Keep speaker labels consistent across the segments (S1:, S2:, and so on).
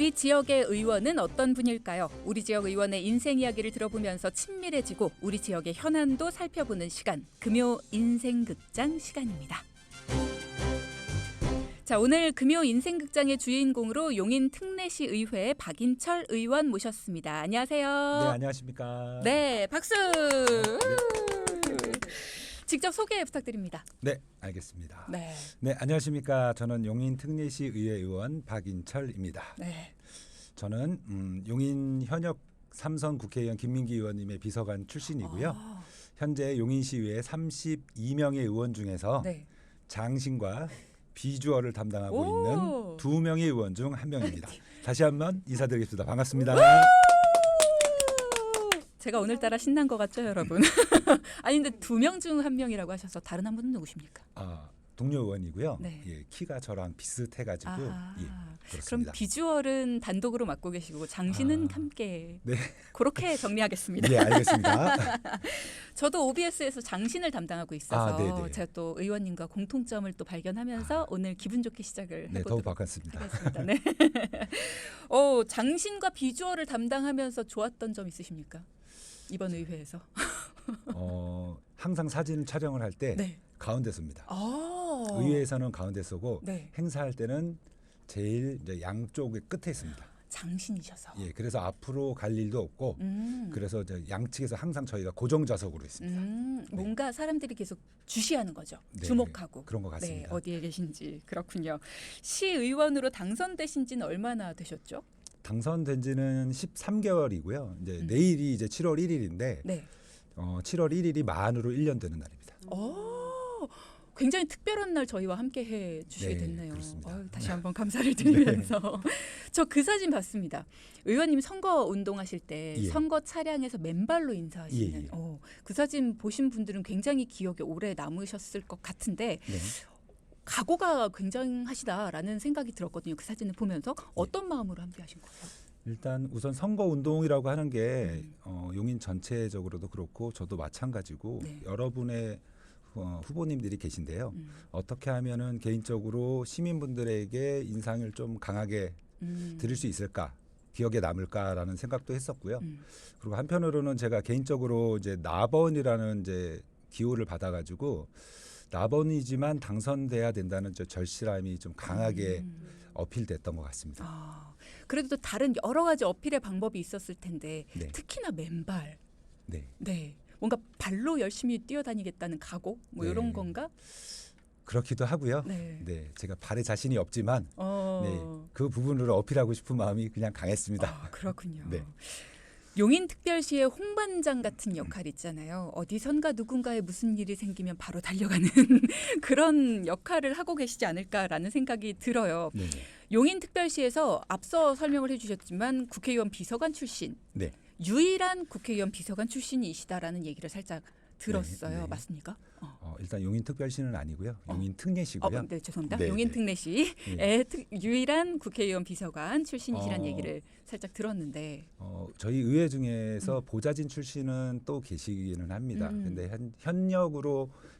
S1: 우리 지역의 의원은 어떤 분일까요? 우리 지역 의원의 인생 이야기를 들어보면서 친밀해지고 우리 지역의 현안도 살펴보는 시간, 금요 인생극장 시간입니다. 자, 오늘 금요 인생극장의 주인공으로 용인 특례시 의회 박인철 의원 모셨습니다. 안녕하세요.
S2: 네, 안녕하십니까.
S1: 네, 박수.
S2: 네.
S1: 직접 소개 부탁드립니다.
S2: 네, 알겠습니다.
S1: 네.
S2: 네, 안녕하십니까. 저는 용인 특례시 의회 의원 박인철입니다.
S1: 네.
S2: 저는 용인 현역 삼선 국회의원 김민기 의원님의 비서관 출신이고요. 현재 용인시의회 32명의 의원 중에서
S1: 네.
S2: 장신과 비주얼을 담당하고 있는 2명의 의원 중 1명입니다. 다시 한번 인사드리겠습니다. 반갑습니다.
S1: 제가 오늘따라 신난 것 같죠, 여러분? 아니 근데 2명 중 1명이라고 하셔서 다른 한 분은 누구십니까?
S2: 동료 의원이고요.
S1: 네.
S2: 예, 키가 저랑 비슷해가지고 예,
S1: 그럼
S2: 그렇습니다.
S1: 비주얼은 단독으로 맡고 계시고 장신은 함께.
S2: 네.
S1: 그렇게 정리하겠습니다.
S2: 네, 알겠습니다.
S1: 저도 OBS에서 장신을 담당하고 있어서
S2: 네네.
S1: 제가 또 의원님과 공통점을 또 발견하면서 오늘 기분 좋게 시작을
S2: 네,
S1: 해보도록
S2: 더욱 반갑습니다.
S1: 하겠습니다. 네. 장신과 비주얼을 담당하면서 좋았던 점 있으십니까? 이번 의회에서.
S2: 항상 사진 촬영을 할 때
S1: 네.
S2: 가운데 섭니다. 의회에서는 가운데 서고
S1: 네.
S2: 행사할 때는 제일 이제 양쪽의 끝에 있습니다.
S1: 장신이셔서.
S2: 예, 그래서 앞으로 갈 일도 없고 그래서 이제 양측에서 항상 저희가 고정 좌석으로 있습니다.
S1: 뭔가 사람들이 계속 주시하는 거죠.
S2: 네,
S1: 주목하고.
S2: 그런 것 같습니다.
S1: 네, 어디에 계신지. 그렇군요. 시의원으로 당선되신 지는 얼마나 되셨죠?
S2: 당선된 지는 13개월이고요. 이제 내일이 이제 7월 1일인데
S1: 네.
S2: 7월 1일이 만으로 1년 되는 날입니다.
S1: 굉장히 특별한 날 저희와 함께 해 주시게
S2: 네,
S1: 됐네요.
S2: 그렇습니다.
S1: 다시 한번 감사를 드리면서 저 그 사진 봤습니다. 의원님 선거 운동하실 때
S2: 예.
S1: 선거 차량에서 맨발로 인사하시는
S2: 예.
S1: 그 사진 보신 분들은 굉장히 기억에 오래 남으셨을 것 같은데
S2: 네.
S1: 각오가 굉장하시다라는 생각이 들었거든요. 그 사진을 보면서 어떤 마음으로 함께 하신 거예요?
S2: 일단 우선 선거 운동이라고 하는 게 용인 전체적으로도 그렇고 저도 마찬가지고
S1: 네.
S2: 여러분의 후보님들이 계신데요. 어떻게 하면은 개인적으로 시민분들에게 인상을 좀 강하게 드릴 수 있을까? 기억에 남을까라는 생각도 했었고요. 그리고 한편으로는 제가 개인적으로 이제 나번이라는 이제 기호를 받아가지고 나번이지만 당선돼야 된다는 저 절실함이 좀 강하게 어필됐던 것 같습니다.
S1: 그래도 또 다른 여러 가지 어필의 방법이 있었을 텐데
S2: 네.
S1: 특히나 맨발.
S2: 네.
S1: 네. 뭔가 발로 열심히 뛰어다니겠다는 각오 뭐
S2: 네.
S1: 이런 건가?
S2: 그렇기도 하고요.
S1: 네.
S2: 네, 제가 발에 자신이 없지만 네, 그 부분으로 어필하고 싶은 마음이 그냥 강했습니다.
S1: 그렇군요.
S2: 네.
S1: 용인특별시의 홍반장 같은 역할 있잖아요. 어디선가 누군가에 무슨 일이 생기면 바로 달려가는 그런 역할을 하고 계시지 않을까라는 생각이 들어요.
S2: 네.
S1: 용인특별시에서 앞서 설명을 해주셨지만 국회의원 비서관 출신,
S2: 네.
S1: 유일한 국회의원 비서관 출신이시다라는 얘기를 살짝 들었어요.
S2: 네, 네.
S1: 맞습니까?
S2: 일단 용인특별시는 아니고요. 용인특례시고요.
S1: 네, 죄송합니다.
S2: 네,
S1: 용인특례시의 유일한 국회의원 비서관 출신이시라는
S2: 어.
S1: 얘기를 살짝 들었는데
S2: 저희 의회 중에서 보좌진 출신은 또 계시기는 합니다. 근데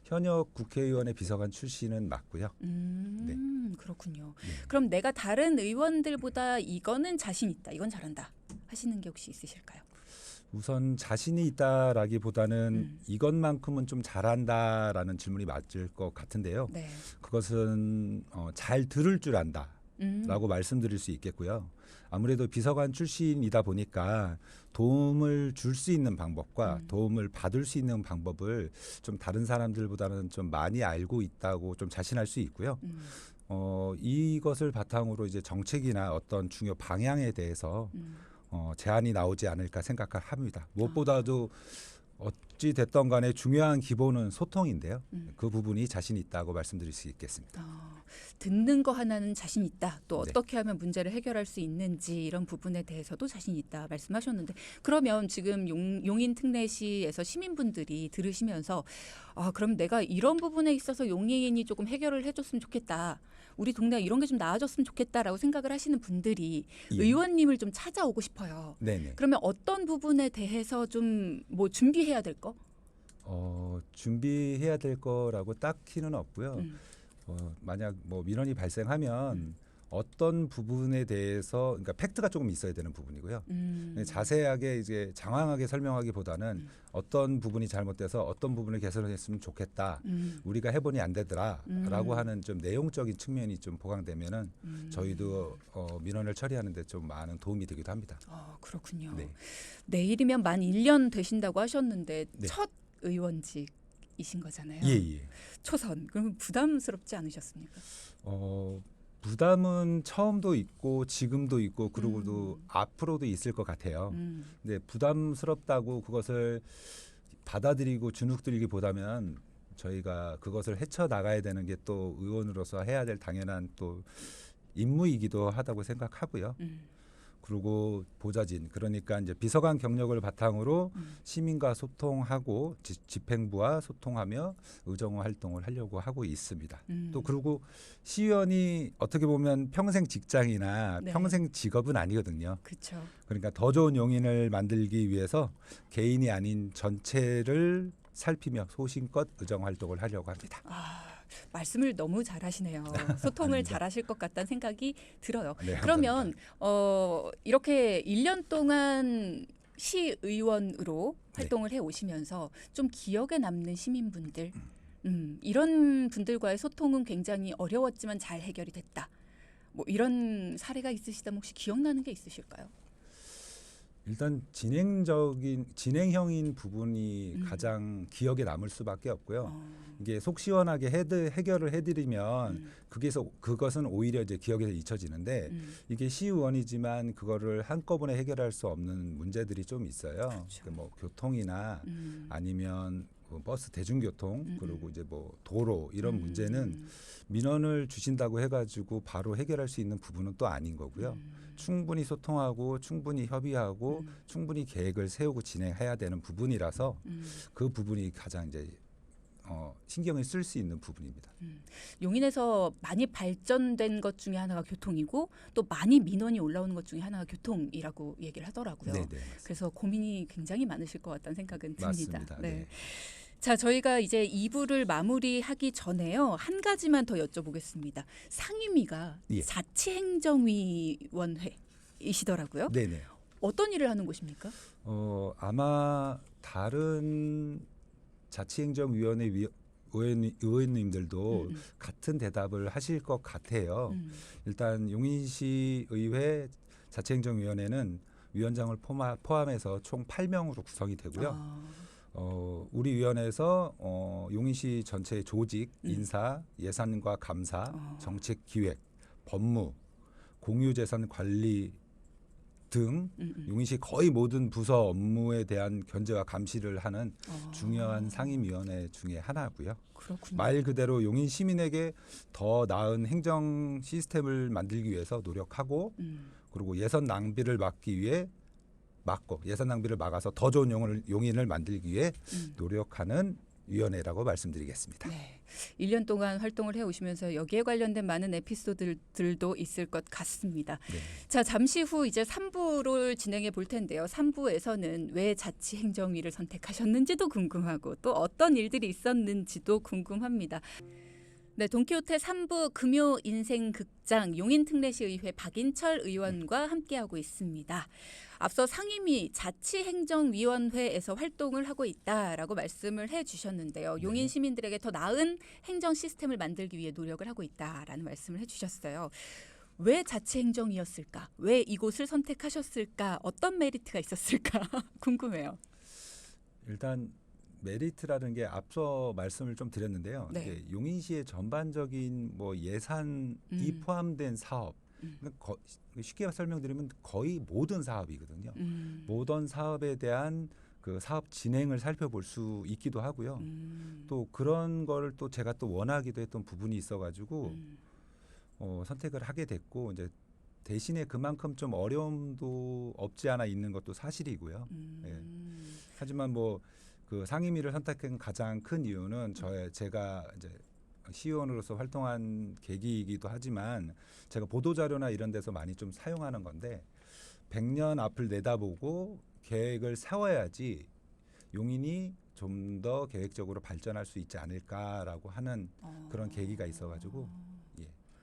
S2: 현역 국회의원의 비서관 출신은 맞고요. 네.
S1: 그렇군요.
S2: 네.
S1: 그럼 내가 다른 의원들보다 이거는 자신 있다, 이건 잘한다 하시는 게 혹시 있으실까요?
S2: 우선 자신이 있다라기보다는 이것만큼은 좀 잘한다라는 질문이 맞을 것 같은데요.
S1: 네.
S2: 그것은 잘 들을 줄 안다라고 말씀드릴 수 있겠고요. 아무래도 비서관 출신이다 보니까 도움을 줄 수 있는 방법과 도움을 받을 수 있는 방법을 좀 다른 사람들보다는 좀 많이 알고 있다고 좀 자신할 수 있고요. 이것을 바탕으로 이제 정책이나 어떤 중요 방향에 대해서 제안이 나오지 않을까 생각을 합니다. 무엇보다도 어찌 됐던 간에 중요한 기본은 소통인데요. 그 부분이 자신 있다고 말씀드릴 수 있겠습니다.
S1: 듣는 거 하나는 자신 있다. 또
S2: 네.
S1: 어떻게 하면 문제를 해결할 수 있는지 이런 부분에 대해서도 자신 있다 말씀하셨는데 그러면 지금 용인 특례시에서 시민분들이 들으시면서 그럼 내가 이런 부분에 있어서 용인이 조금 해결을 해줬으면 좋겠다. 우리 동네가 이런 게 좀 나아졌으면 좋겠다라고 생각을 하시는 분들이
S2: 예.
S1: 의원님을 좀 찾아오고 싶어요.
S2: 네네.
S1: 그러면 어떤 부분에 대해서 좀 뭐 준비해야 될 거?
S2: 준비해야 될 거라고 딱히는 없고요. 만약 뭐 민원이 발생하면 어떤 부분에 대해서 그러니까 팩트가 조금 있어야 되는 부분이고요. 자세하게 이제 장황하게 설명하기보다는 어떤 부분이 잘못돼서 어떤 부분을 개선했으면 좋겠다. 우리가 해보니 안 되더라라고 하는 좀 내용적인 측면이 좀 보강되면은 저희도 민원을 처리하는데 좀 많은 도움이 되기도 합니다.
S1: 그렇군요.
S2: 네.
S1: 내일이면 만 1년 되신다고 하셨는데
S2: 네.
S1: 첫 의원직이신 거잖아요.
S2: 예.
S1: 초선. 그러면 부담스럽지 않으셨습니까?
S2: 부담은 처음도 있고 지금도 있고 그리고도 앞으로도 있을 것 같아요. 근데 부담스럽다고 그것을 받아들이고 주눅들기보다는 저희가 그것을 헤쳐나가야 되는 게 또 의원으로서 해야 될 당연한 또 임무이기도 하다고 생각하고요. 그리고 보좌진 그러니까 이제 비서관 경력을 바탕으로 시민과 소통하고 집행부와 소통하며 의정 활동을 하려고 하고 있습니다. 또 그리고 시의원이 어떻게 보면 평생 직장이나
S1: 네.
S2: 평생 직업은 아니거든요.
S1: 그렇죠.
S2: 그러니까 더 좋은 용인을 만들기 위해서 개인이 아닌 전체를 살피며 소신껏 의정 활동을 하려고 합니다.
S1: 말씀을 너무 잘하시네요. 소통을
S2: 아닙니다.
S1: 잘하실 것 같다는 생각이 들어요.
S2: 네,
S1: 그러면 이렇게 1년 동안 시의원으로 활동을 해 오시면서 좀 기억에 남는 시민분들 이런 분들과의 소통은 굉장히 어려웠지만 잘 해결이 됐다. 뭐 이런 사례가 있으시다면 혹시 기억나는 게 있으실까요?
S2: 일단 진행형인 부분이 가장 기억에 남을 수밖에 없고요. 이게 속 시원하게 해결을 해드리면 그것은 오히려 이제 기억에서 잊혀지는데 이게 시의원이지만 그거를 한꺼번에 해결할 수 없는 문제들이 좀 있어요.
S1: 그렇죠.
S2: 뭐 교통이나 아니면 버스 대중교통 그리고 이제 뭐 도로 이런 문제는 민원을 주신다고 해가지고 바로 해결할 수 있는 부분은 또 아닌 거고요. 충분히 소통하고 충분히 협의하고 충분히 계획을 세우고 진행해야 되는 부분이라서 그 부분이 가장 이제 신경을 쓸 수 있는 부분입니다.
S1: 용인에서 많이 발전된 것 중에 하나가 교통이고 또 많이 민원이 올라오는 것 중에 하나가 교통이라고 얘기를 하더라고요.
S2: 네네. 맞습니다.
S1: 그래서 고민이 굉장히 많으실 것 같다는 생각은 듭니다.
S2: 맞습니다. 네.
S1: 자, 저희가 이제 2부를 마무리하기 전에요. 한 가지만 더 여쭤보겠습니다. 상임위가
S2: 예.
S1: 자치행정위원회이시더라고요.
S2: 네네.
S1: 어떤 일을 하는 곳입니까?
S2: 아마 다른 자치행정위원회 의원님들도 같은 대답을 하실 것 같아요. 일단 용인시 의회 자치행정위원회는 위원장을 포함해서 총 8명으로 구성이 되고요. 우리 위원회에서 용인시 전체의 조직, 인사, 예산과 감사, 정책 기획, 법무, 공유재산 관리 등 용인시 거의 모든 부서 업무에 대한 견제와 감시를 하는 중요한 상임위원회 중에 하나고요.
S1: 그렇군요.
S2: 말 그대로 용인 시민에게 더 나은 행정 시스템을 만들기 위해서 노력하고 그리고 예산 낭비를 막고 예산 낭비를 막아서 더 좋은 용인을 만들기 위해 노력하는 위원회라고 말씀드리겠습니다.
S1: 네. 1년 동안 활동을 해오시면서 여기에 관련된 많은 에피소드들도 있을 것 같습니다.
S2: 네.
S1: 자, 잠시 후 이제 3부를 진행해 볼 텐데요. 3부에서는 왜 자치행정위를 선택하셨는지도 궁금하고 또 어떤 일들이 있었는지도 궁금합니다. 네, 돈키호테 3부 금요 인생 극장 용인특례시의회 박인철 의원과 함께하고 있습니다. 앞서 상임위 자치행정위원회에서 활동을 하고 있다라고 말씀을 해주셨는데요. 용인 시민들에게 더 나은 행정 시스템을 만들기 위해 노력을 하고 있다라는 말씀을 해주셨어요. 왜 자치행정이었을까? 왜 이곳을 선택하셨을까? 어떤 메리트가 있었을까? 궁금해요.
S2: 일단 메리트라는 게 앞서 말씀을 좀 드렸는데요.
S1: 네.
S2: 이게 용인시의 전반적인 뭐 예산이 포함된 사업, 그러니까 쉽게 설명드리면 거의 모든 사업이거든요. 모든 사업에 대한 그 사업 진행을 살펴볼 수 있기도 하고요. 또 그런 걸 또 제가 또 원하기도 했던 부분이 있어가지고 선택을 하게 됐고 이제 대신에 그만큼 좀 어려움도 없지 않아 있는 것도 사실이고요. 예. 하지만 뭐 그 상임위를 선택한 가장 큰 이유는 제가 이제 시의원으로서 활동한 계기이기도 하지만 제가 보도자료나 이런 데서 많이 좀 사용하는 건데 100년 앞을 내다보고 계획을 세워야지 용인이 좀 더 계획적으로 발전할 수 있지 않을까라고 하는 그런 계기가 있어가지고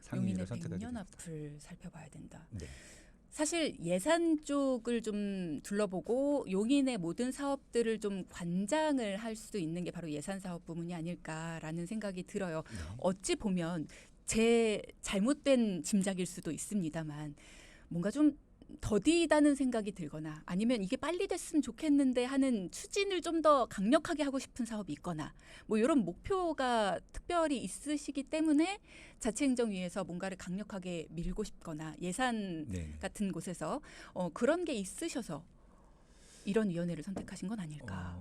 S2: 상임위를
S1: 용인의
S2: 선택하게
S1: 백년
S2: 됩니다.
S1: 앞을 살펴봐야 된다.
S2: 네.
S1: 사실 예산 쪽을 좀 둘러보고 용인의 모든 사업들을 좀 관장을 할 수 있는 게 바로 예산 사업 부문이 아닐까라는 생각이 들어요.
S2: 네.
S1: 어찌 보면 제 잘못된 짐작일 수도 있습니다만 뭔가 좀 더디다는 생각이 들거나 아니면 이게 빨리 됐으면 좋겠는데 하는 추진을 좀 더 강력하게 하고 싶은 사업이 있거나 뭐 이런 목표가 특별히 있으시기 때문에 자치행정위에서 뭔가를 강력하게 밀고 싶거나 예산
S2: 네.
S1: 같은 곳에서 그런 게 있으셔서 이런 위원회를 선택하신 건 아닐까.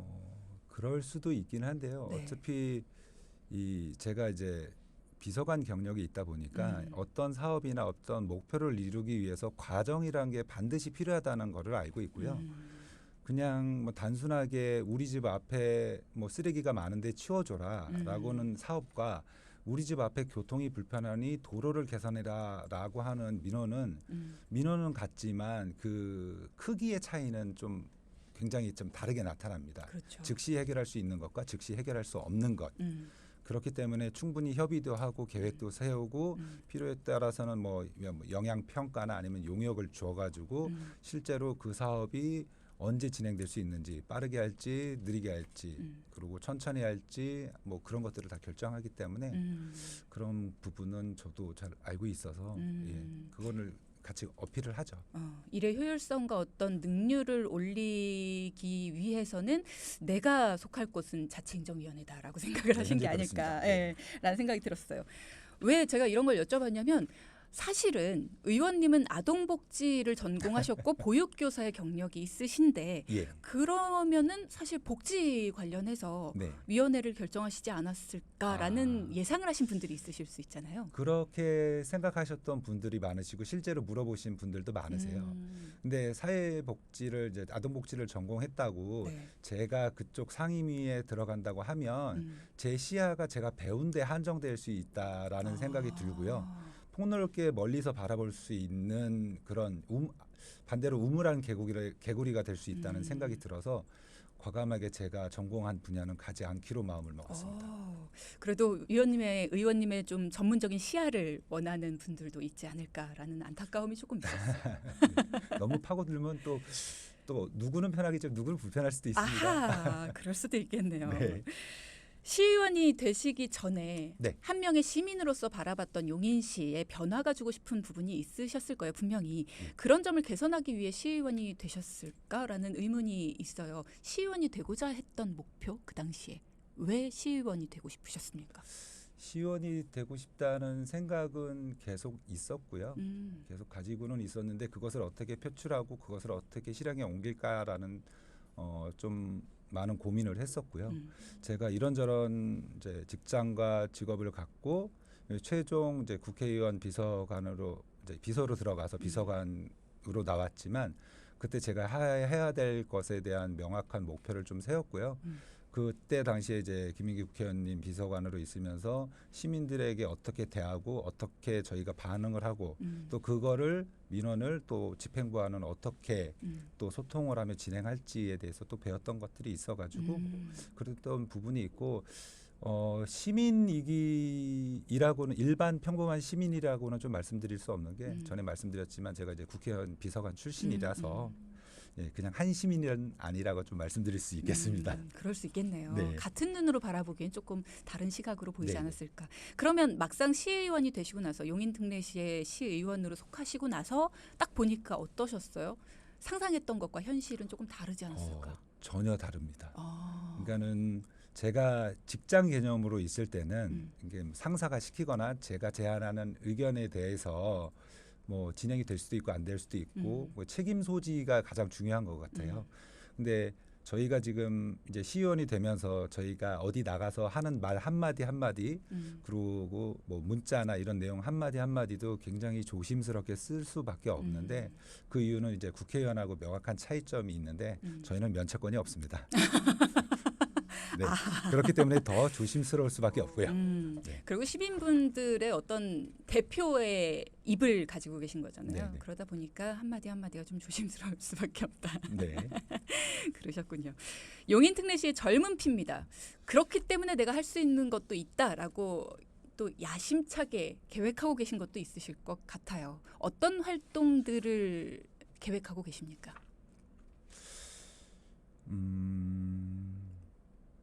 S2: 그럴 수도 있긴 한데요.
S1: 네.
S2: 어차피 제가 이제 비서관 경력이 있다 보니까 어떤 사업이나 어떤 목표를 이루기 위해서 과정이라는 게 반드시 필요하다는 거를 알고 있고요. 그냥 뭐 단순하게 우리 집 앞에 뭐 쓰레기가 많은데 치워줘라라고는 사업과 우리 집 앞에 교통이 불편하니 도로를 개선해라라고 하는 민원은 같지만 그 크기의 차이는 좀 굉장히 좀 다르게 나타납니다.
S1: 그렇죠.
S2: 즉시 해결할 수 있는 것과 즉시 해결할 수 없는 것. 그렇기 때문에 충분히 협의도 하고 계획도 세우고 필요에 따라서는 뭐 영향 평가나 아니면 용역을 줘가지고 실제로 그 사업이 언제 진행될 수 있는지 빠르게 할지 느리게 할지 그리고 천천히 할지 뭐 그런 것들을 다 결정하기 때문에 그런 부분은 저도 잘 알고 있어서 그거를 같이 어필을 하죠.
S1: 일의 효율성과 어떤 능률을 올리기 위해서는 내가 속할 곳은 자치행정위원회다라고 생각을 하신 게 아닐까 라는 생각이 들었어요. 왜 제가 이런 걸 여쭤봤냐면 사실은 의원님은 아동복지를 전공하셨고 보육교사의 경력이 있으신데 그러면은 사실 복지 관련해서 위원회를 결정하시지 않았을까라는 예상을 하신 분들이 있으실 수 있잖아요.
S2: 그렇게 생각하셨던 분들이 많으시고 실제로 물어보신 분들도 많으세요. 근데 사회복지를 이제 아동복지를 전공했다고 제가 그쪽 상임위에 들어간다고 하면 제 시야가 제가 배운 데 한정될 수 있다라는 생각이 들고요. 폭넓게 멀리서 바라볼 수 있는 그런 반대로 우물한 개구리가 될 수 있다는 생각이 들어서 과감하게 제가 전공한 분야는 가지 않기로 마음을 먹었습니다.
S1: 그래도 의원님의 좀 전문적인 시야를 원하는 분들도 있지 않을까라는 안타까움이 조금 있었어요.
S2: 너무 파고들면 또 누구는 편하겠죠, 누구는 불편할 수도 있습니다.
S1: 그럴 수도 있겠네요.
S2: 네.
S1: 시의원이 되시기 전에 한 명의 시민으로서 바라봤던 용인시에 변화가 주고 싶은 부분이 있으셨을 거예요. 분명히. 그런 점을 개선하기 위해 시의원이 되셨을까라는 의문이 있어요. 시의원이 되고자 했던 목표 그 당시에 왜 시의원이 되고 싶으셨습니까?
S2: 시의원이 되고 싶다는 생각은 계속 있었고요. 계속 가지고는 있었는데 그것을 어떻게 표출하고 그것을 어떻게 실행에 옮길까라는 좀 많은 고민을 했었고요. 제가 이런저런 이제 직장과 직업을 갖고 최종 이제 국회의원 비서관으로 이제 비서로 들어가서 비서관으로 나왔지만 그때 제가 해야 될 것에 대한 명확한 목표를 좀 세웠고요. 그때 당시에 이제 김민기 국회의원님 비서관으로 있으면서 시민들에게 어떻게 대하고 어떻게 저희가 반응을 하고 또 그거를 민원을 또 집행부와는 어떻게 또 소통을 하며 진행할지에 대해서 또 배웠던 것들이 있어가지고 그랬던 부분이 있고 시민이기라고는 일반 평범한 시민이라고는 좀 말씀드릴 수 없는 게 전에 말씀드렸지만 제가 이제 국회의원 비서관 출신이라서 그냥 한 시민은 아니라고 좀 말씀드릴 수 있겠습니다.
S1: 그럴 수 있겠네요.
S2: 네.
S1: 같은 눈으로 바라보기엔 조금 다른 시각으로 보이지
S2: 네.
S1: 않았을까. 그러면 막상 시의원이 되시고 나서 용인특례시의 시의원으로 속하시고 나서 딱 보니까 어떠셨어요? 상상했던 것과 현실은 조금 다르지 않았을까?
S2: 전혀 다릅니다. 그러니까는 제가 직장 개념으로 있을 때는 이게 상사가 시키거나 제가 제안하는 의견에 대해서 뭐 진행이 될 수도 있고 안 될 수도 있고 뭐 책임 소지가 가장 중요한 것 같아요. 근데 저희가 지금 이제 시의원이 되면서 저희가 어디 나가서 하는 말 한마디 그리고 뭐 문자나 이런 내용 한마디도 굉장히 조심스럽게 쓸 수밖에 없는데 그 이유는 이제 국회의원하고 명확한 차이점이 있는데 저희는 면책권이 없습니다. 네. 그렇기 때문에 더 조심스러울 수밖에 없고요.
S1: 네. 그리고 시민분들의 어떤 대표의 입을 가지고 계신 거잖아요.
S2: 네네.
S1: 그러다 보니까 한마디가 좀 조심스러울 수밖에 없다.
S2: 네.
S1: 그러셨군요. 용인특례시의 젊은 피입니다. 그렇기 때문에 내가 할 수 있는 것도 있다라고 또 야심차게 계획하고 계신 것도 있으실 것 같아요. 어떤 활동들을 계획하고 계십니까?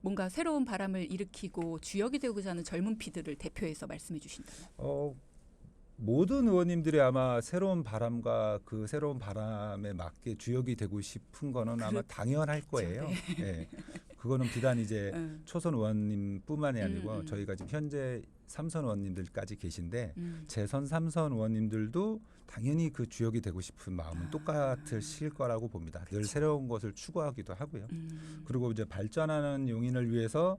S1: 뭔가 새로운 바람을 일으키고 주역이 되고자 하는 젊은 피들을 대표해서 말씀해 주신다면.
S2: 모든 의원님들이 아마 새로운 바람과 그 새로운 바람에 맞게 주역이 되고 싶은 거는 아마 당연할 거예요. 네. 그거는 비단 이제 초선 의원님뿐만이 아니고 저희가 지금 현재 3선 의원님들까지 계신데 재선 3선 의원님들도 당연히 그 주역이 되고 싶은 마음은 똑같으실 거라고 봅니다.
S1: 그쵸.
S2: 늘 새로운 것을 추구하기도 하고요. 그리고 이제 발전하는 용인을 위해서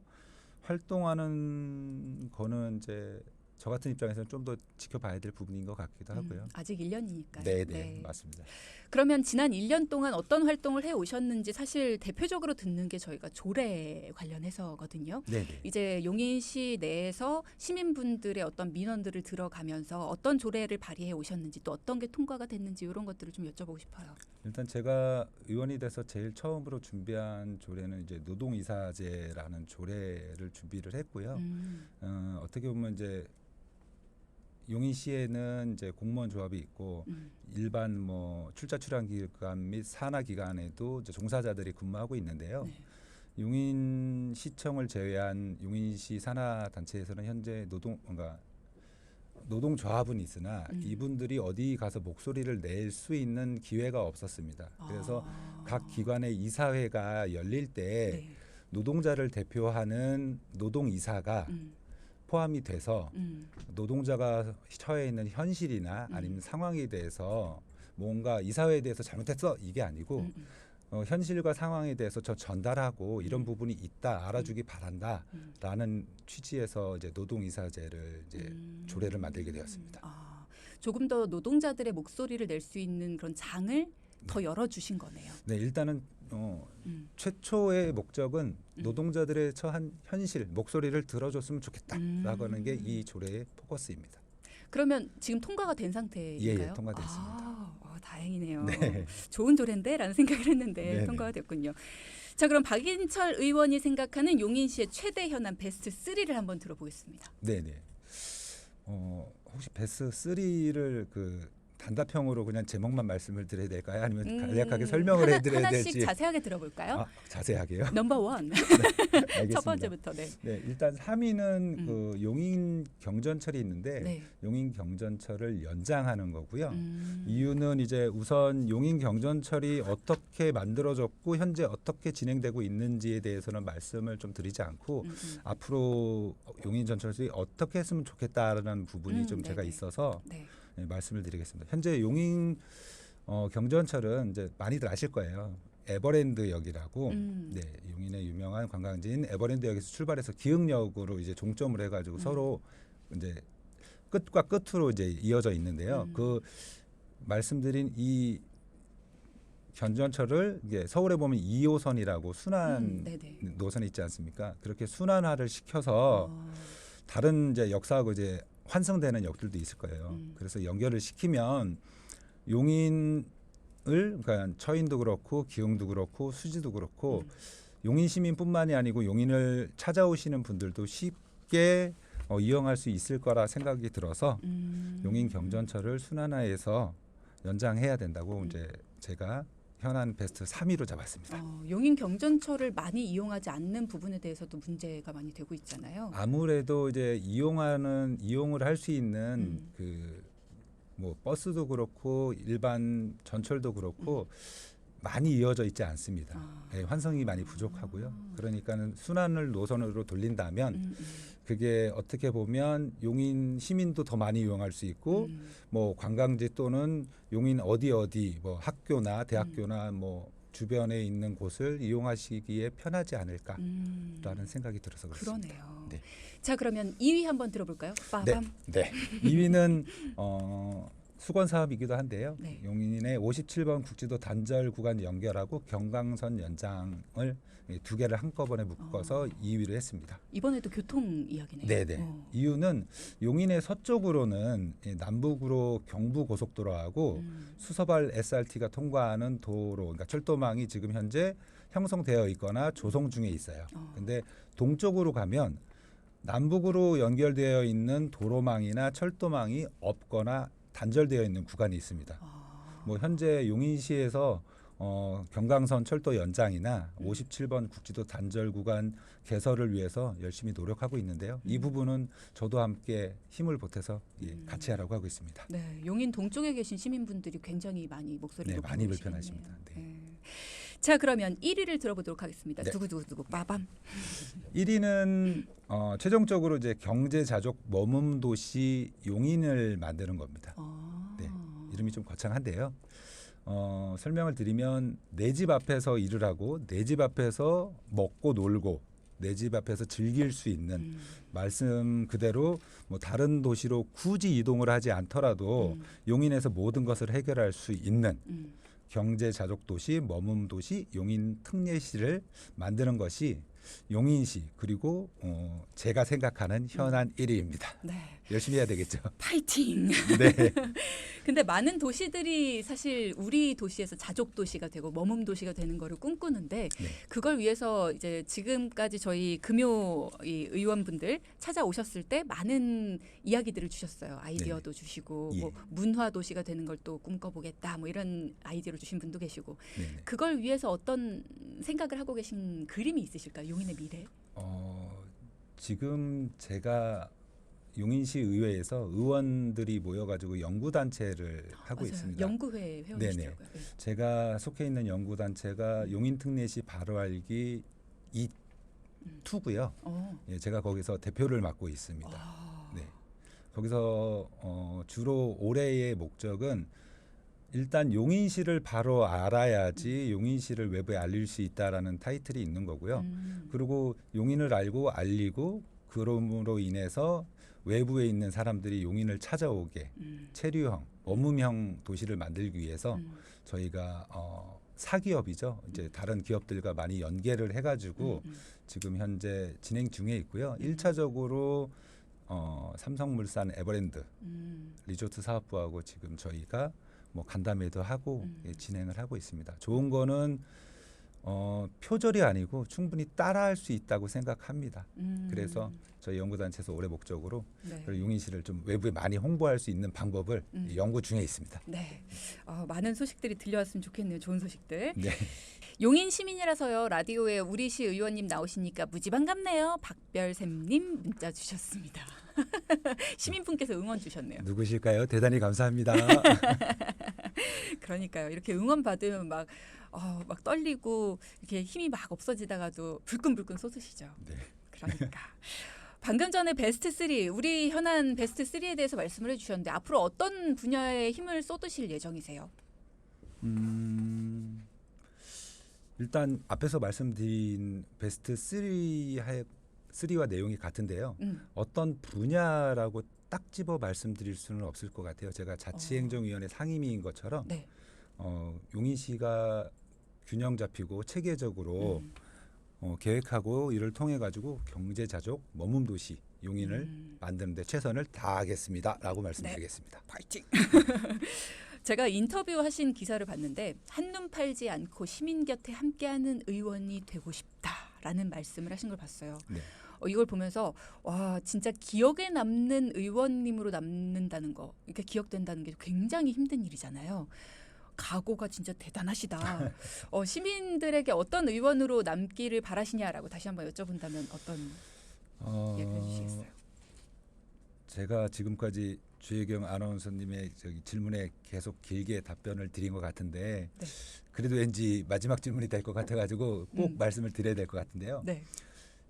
S2: 활동하는 거는 이제 저 같은 입장에서는 좀 더 지켜봐야 될 부분인 것 같기도 하고요.
S1: 아직 1년이니까요.
S2: 네, 맞습니다.
S1: 그러면 지난 1년 동안 어떤 활동을 해 오셨는지 사실 대표적으로 듣는 게 저희가 조례 관련해서거든요.
S2: 네네.
S1: 이제 용인시 내에서 시민분들의 어떤 민원들을 들어가면서 어떤 조례를 발의해 오셨는지 또 어떤 게 통과가 됐는지 이런 것들을 좀 여쭤보고 싶어요.
S2: 일단 제가 의원이 돼서 제일 처음으로 준비한 조례는 이제 노동이사제라는 조례를 준비를 했고요. 어떻게 보면 이제 용인시에는 이제 공무원 조합이 있고 일반 뭐 출자 출연 기관 및 산하 기관에도 이제 종사자들이 근무하고 있는데요.
S1: 네.
S2: 용인시청을 제외한 용인시 산하 단체에서는 현재 노동조합은 있으나 이분들이 어디 가서 목소리를 낼 수 있는 기회가 없었습니다. 그래서 각 기관의 이사회가 열릴 때
S1: 네.
S2: 노동자를 대표하는 노동이사가 포함이 돼서 노동자가 처해 있는 현실이나 아니면 상황에 대해서 뭔가 이사회에 대해서 잘못했어 이게 아니고 현실과 상황에 대해서 전달하고 이런 부분이 있다 알아주기 바란다라는 취지에서 이제 노동이사제를 이제 조례를 만들게 되었습니다.
S1: 조금 더 노동자들의 목소리를 낼 수 있는 그런 장을 더 열어주신 거네요.
S2: 네, 일단은 최초의 목적은 노동자들의 처한 현실 목소리를 들어줬으면 좋겠다라고 하는 게 이 조례의 포커스입니다.
S1: 그러면 지금 통과가 된 상태인가요?
S2: 예, 통과됐습니다.
S1: 다행이네요.
S2: 네.
S1: 좋은 조례인데라는 생각을 했는데
S2: 네네.
S1: 통과가 됐군요. 자, 그럼 박인철 의원이 생각하는 용인시의 최대 현안 베스트 3를 한번 들어보겠습니다.
S2: 네네. 혹시 베스트 3를 그 단답형으로 그냥 제목만 말씀을 드려야 될까요? 아니면 간략하게 설명을 해드려야
S1: 하나씩
S2: 될지.
S1: 자세하게 들어볼까요?
S2: 자세하게요?
S1: 넘버 1.
S2: 알겠습니다.
S1: 첫 번째부터. 네.
S2: 네, 일단 3위는 그 용인 경전철이 있는데
S1: 네.
S2: 용인 경전철을 연장하는 거고요. 이유는 이제 우선 용인 경전철이 어떻게 만들어졌고 현재 어떻게 진행되고 있는지에 대해서는 말씀을 좀 드리지 않고 앞으로 용인 전철이 어떻게 했으면 좋겠다라는 부분이 좀 제가
S1: 네네.
S2: 있어서
S1: 네.
S2: 네, 말씀을 드리겠습니다. 현재 용인 경전철은 이제 많이들 아실 거예요. 에버랜드역이라고 네, 용인의 유명한 관광지인 에버랜드역에서 출발해서 기흥역으로 이제 종점을 해가지고 서로 이제 끝과 끝으로 이제 이어져 있는데요. 그 말씀드린 이 경전철을 이게 서울에 보면 2호선이라고 순환 노선이 있지 않습니까? 그렇게 순환화를 시켜서 다른 이제 역사하고 이제 환승되는 역들도 있을 거예요. 그래서 연결을 시키면 용인을 그러니까 처인도 그렇고 기흥도 그렇고 수지도 그렇고 용인 시민뿐만이 아니고 용인을 찾아오시는 분들도 쉽게 이용할 수 있을 거라 생각이 들어서 용인 경전철을 순환화해서 연장해야 된다고 이제 제가 현안 베스트 3위로 잡았습니다.
S1: 용인 경전철을 많이 이용하지 않는 부분에 대해서도 문제가 많이 되고 있잖아요.
S2: 아무래도 이제 이용을 할 수 있는 그 뭐 버스도 그렇고 일반 전철도 그렇고 많이 이어져 있지 않습니다. 네, 환승이 많이 부족하고요. 그러니까는 순환을 노선으로 돌린다면 그게 어떻게 보면 용인 시민도 더 많이 이용할 수 있고 뭐 관광지 또는 용인 어디 뭐 학교나 대학교나 뭐 주변에 있는 곳을 이용하시기에 편하지 않을까라는 생각이 들어서 그렇습니다.
S1: 그러네요.
S2: 네.
S1: 자, 그러면 2위 한번 들어볼까요? 빠밤.
S2: 네. 2위는 수건 사업이기도 한데요.
S1: 네.
S2: 용인의 57번 국지도 단절 구간 연결하고 경강선 연장을 두 개를 한꺼번에 묶어서 2위를 했습니다.
S1: 이번에도 교통 이야기네요.
S2: 네네. 이유는 용인의 서쪽으로는 남북으로 경부 고속도로하고 수서발 SRT가 통과하는 도로, 그러니까 철도망이 지금 현재 형성되어 있거나 조성 중에 있어요. 근데 동쪽으로 가면 남북으로 연결되어 있는 도로망이나 철도망이 없거나 단절되어 있는 구간이 있습니다. 뭐 현재 용인시에서 경강선 철도 연장이나 57번 국지도 단절 구간 개설을 위해서 열심히 노력하고 있는데요. 이 부분은 저도 함께 힘을 보태서 같이 하라고 하고 있습니다.
S1: 네, 용인 동쪽에 계신 시민분들이 굉장히 많이 목소리를
S2: 네, 많이
S1: 높이시겠네요.
S2: 불편하십니다. 네.
S1: 네. 자, 그러면 1위를 들어보도록 하겠습니다.
S2: 네.
S1: 두구두구두구 빠밤.
S2: 1위는 최종적으로 이제 경제 자족 머문 도시 용인을 만드는 겁니다. 네, 이름이 좀 거창한데요. 설명을 드리면 내 집 앞에서 일을 하고 내 집 앞에서 먹고 놀고 내 집 앞에서 즐길 수 있는 말씀 그대로 뭐 다른 도시로 굳이 이동을 하지 않더라도 용인에서 모든 것을 해결할 수 있는 경제 자족 도시 머문 도시 용인 특례시를 만드는 것이 용인시 그리고 제가 생각하는 현안 1위입니다.
S1: 네.
S2: 열심히 해야 되겠죠.
S1: 파이팅.
S2: 네.
S1: 근데 많은 도시들이 사실 우리 도시에서 자족 도시가 되고 머문 도시가 되는 거를 꿈꾸는데
S2: 네.
S1: 그걸 위해서 이제 지금까지 저희 금요 이 의원분들 찾아오셨을 때 많은 이야기들을 주셨어요. 아이디어도 주시고
S2: 예.
S1: 뭐 문화 도시가 되는 걸 또 꿈꿔보겠다 뭐 이런 아이디어를 주신 분도 계시고
S2: 네네.
S1: 그걸 위해서 어떤 생각을 하고 계신 그림이 있으실까요? 용인의 미래?
S2: 지금 제가 용인시 의회에서 의원들이 모여가지고 연구단체를 하고
S1: 맞아요.
S2: 있습니다.
S1: 연구회 회원이시더라고요. 네.
S2: 제가 속해 있는 연구단체가 용인특례시 바로알기 2고요. 예, 제가 거기서 대표를 맡고 있습니다. 네. 거기서 주로 올해의 목적은 일단 용인시를 바로 알아야지 용인시를 외부에 알릴 수 있다라는 타이틀이 있는 거고요. 그리고 용인을 알고 알리고 그럼으로 인해서 외부에 있는 사람들이 용인을 찾아오게 체류형, 머문형 도시를 만들기 위해서 저희가 사기업이죠. 이제 다른 기업들과 많이 연계를 해가지고 지금 현재 진행 중에 있고요. 1차적으로 삼성물산 에버랜드 리조트 사업부하고 지금 저희가 뭐 간담회도 하고 진행을 하고 있습니다. 좋은 거는 표절이 아니고 충분히 따라할 수 있다고 생각합니다. 그래서 저희 연구단체에서 올해 목적으로
S1: 네.
S2: 용인시를 좀 외부에 많이 홍보할 수 있는 방법을 연구 중에 있습니다.
S1: 네. 많은 소식들이 들려왔으면 좋겠네요. 좋은 소식들.
S2: 네.
S1: 용인 시민이라서요. 라디오에 우리 시 의원님 나오시니까 무지 반갑네요. 박별샘님 문자 주셨습니다. 시민분께서 응원 주셨네요.
S2: 누구실까요? 대단히 감사합니다.
S1: 그러니까요. 이렇게 응원 받으면 막 떨리고 이렇게 힘이 막 없어지다가도 불끈불끈 솟으시죠.
S2: 네.
S1: 그러니까. 방금 전에 베스트 3, 우리 현안 베스트 3에 대해서 말씀을 해주셨는데 앞으로 어떤 분야에 힘을 쏟으실 예정이세요?
S2: 일단 앞에서 말씀드린 베스트 3와 내용이 같은데요. 어떤 분야라고 딱 집어 말씀드릴 수는 없을 것 같아요. 제가 자치행정위원회 상임위인 것처럼
S1: 네.
S2: 용인시가 균형 잡히고 체계적으로 계획하고 이를 통해 가지고 경제자족 머문도시 용인을 만드는 데 최선을 다하겠습니다라고 말씀드리겠습니다.
S1: 파이팅. 제가 인터뷰하신 기사를 봤는데 한눈 팔지 않고 시민 곁에 함께하는 의원이 되고 싶다라는 말씀을 하신 걸 봤어요.
S2: 네.
S1: 이걸 보면서 와 진짜 기억에 남는 의원님으로 남는다는 거, 이렇게 기억된다는 게 굉장히 힘든 일이잖아요. 각오가 진짜 대단하시다. 시민들에게 어떤 의원으로 남기를 바라시냐라고 다시 한번 여쭤본다면 어떤 얘기를 해주시겠어요?
S2: 제가 지금까지 주혜경 아나운서님의 질문에 계속 길게 답변을 드린 것 같은데
S1: 네.
S2: 그래도 왠지 마지막 질문이 될 것 같아가지고 꼭 말씀을 드려야 될 것 같은데요.
S1: 네.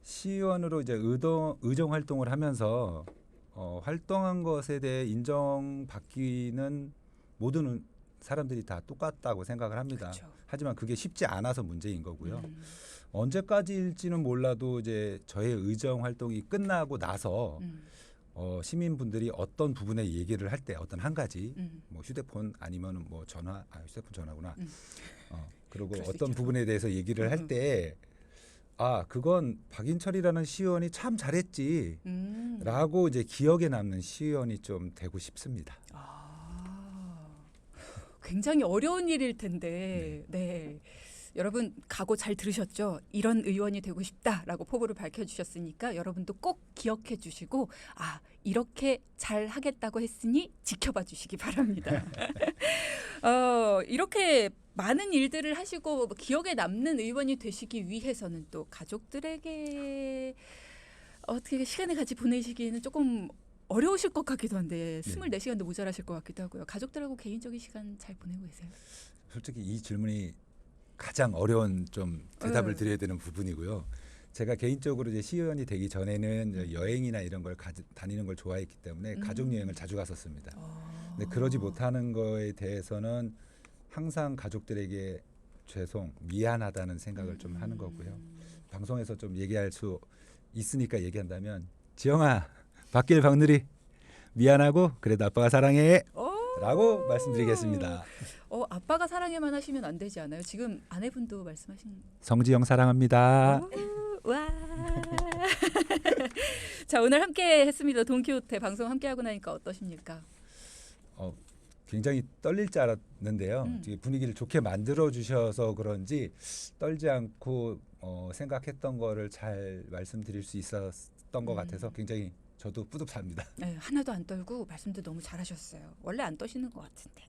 S2: 시의원으로 이제 의정 활동을 하면서 활동한 것에 대해 인정받기는 모든 사람들이 다 똑같다고 생각을 합니다.
S1: 그렇죠.
S2: 하지만 그게 쉽지 않아서 문제인 거고요. 언제까지일지는 몰라도 이제 저의 의정 활동이 끝나고 나서 시민분들이 어떤 부분에 얘기를 할 때 어떤 한 가지 뭐 휴대폰 아니면 뭐 휴대폰 전화구나. 그리고 어떤 부분에 대해서 얘기를 할 때 그건 박인철이라는 시의원이 참 잘했지라고 이제 기억에 남는 시의원이 좀 되고 싶습니다.
S1: 굉장히 어려운 일일 텐데, 네. 여러분 각오 잘 들으셨죠? 이런 의원이 되고 싶다라고 포부를 밝혀주셨으니까 여러분도 꼭 기억해 주시고 이렇게 잘 하겠다고 했으니 지켜봐 주시기 바랍니다. 이렇게 많은 일들을 하시고 기억에 남는 의원이 되시기 위해서는 또 가족들에게 어떻게 시간을 같이 보내시기에는 조금 어려우실 것 같기도 한데 24시간도 모자라실 것 같기도 하고요. 가족들하고 개인적인 시간 잘 보내고 계세요?
S2: 솔직히 이 질문이 가장 어려운 좀 대답을 드려야 되는 부분이고요. 제가 개인적으로 이제 시의원이 되기 전에는 여행이나 이런 걸 다니는 걸 좋아했기 때문에 가족 여행을 자주 갔었습니다. 근데 그러지 못하는 거에 대해서는 항상 가족들에게 미안하다는 생각을 좀 하는 거고요. 방송에서 좀 얘기할 수 있으니까 얘기한다면 지영아, 밖길 박누리 미안하고 그래도 아빠가 사랑해 라고 말씀드리겠습니다.
S1: 아빠가 사랑해만 하시면 안 되지 않아요? 지금 아내분도 말씀하신
S2: 성지영 사랑합니다.
S1: 와. 자, 오늘 함께 했습니다. 돈키호테 방송 함께 하고 나니까 어떠십니까?
S2: 굉장히 떨릴 줄 알았는데요. 되게 분위기를 좋게 만들어 주셔서 그런지 떨지 않고 생각했던 거를 잘 말씀드릴 수 있었던 것 같아서 굉장히 저도 뿌듯합니다.
S1: 네, 하나도 안 떨고 말씀도 너무 잘하셨어요. 원래 안 떠시는 것 같은데.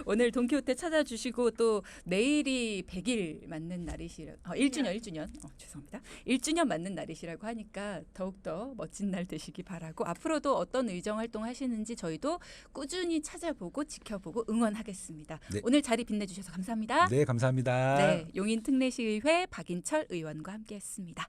S1: 오늘 돈키호테 찾아주시고 또 내일이 100일 맞는 날이시라 1주년 죄송합니다. 1주년 맞는 날이시라고 하니까 더욱더 멋진 날 되시기 바라고 앞으로도 어떤 의정 활동 하시는지 저희도 꾸준히 찾아보고 지켜보고 응원하겠습니다.
S2: 네.
S1: 오늘 자리 빛내주셔서 감사합니다.
S2: 네, 감사합니다.
S1: 네, 용인 특례시의회 박인철 의원과 함께했습니다.